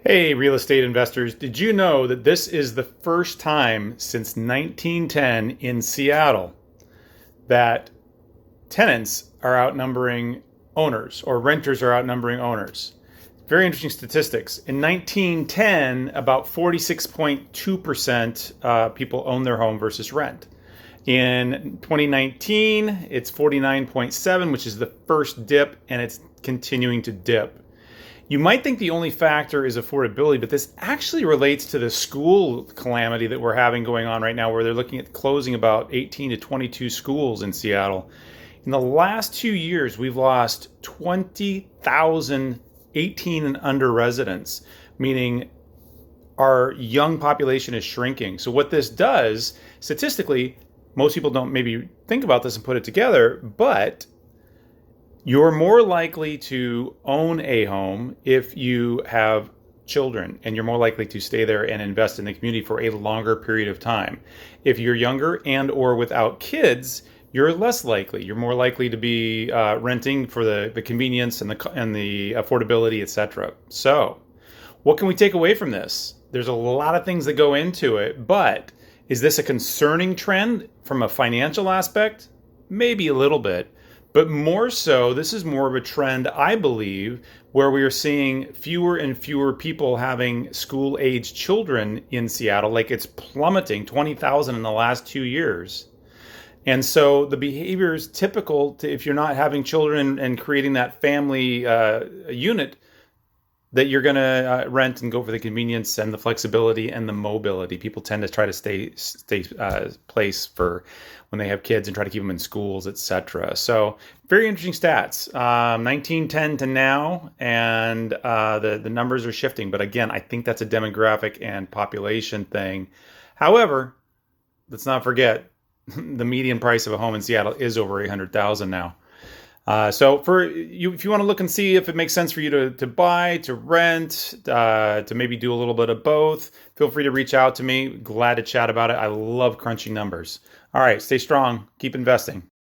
Hey, real estate investors, did you know that this is the first time since 1910 in Seattle that tenants are outnumbering owners or renters are outnumbering owners? Very interesting statistics. In 1910, about 46.2% people own their home versus rent. In 2019, it's 49.7, which is the first dip, and it's continuing to dip. You might think the only factor is affordability, but this actually relates to the school calamity that we're having going on right now, where they're looking at closing about 18 to 22 schools in Seattle. In the last 2 years, we've lost 20,000 18 and under residents, meaning our young population is shrinking. So what this does, statistically, most people don't maybe think about this and put it together, but you're more likely to own a home if you have children, and you're more likely to stay there and invest in the community for a longer period of time. If you're younger and or without kids, you're less likely. You're more likely to be renting for the convenience and the affordability, etc. So, what can we take away from this? There's a lot of things that go into it, but is this a concerning trend from a financial aspect? Maybe a little bit. But more so, this is more of a trend, I believe, where we are seeing fewer and fewer people having school-age children in Seattle. Like, it's plummeting, 20,000 in the last 2 years. And so the behavior is typical to, if you're not having children and creating that family unit, that you're going to rent and go for the convenience and the flexibility and the mobility. People tend to try to stay place for when they have kids and try to keep them in schools, etc. So very interesting stats. 1910 to now, and the numbers are shifting. But again, I think that's a demographic and population thing. However, let's not forget the median price of a home in Seattle is over 800,000 now. So for you, if you want to look and see if it makes sense for you to buy, to rent, to maybe do a little bit of both, feel free to reach out to me. Glad to chat about it. I love crunching numbers. All right, stay strong. Keep investing.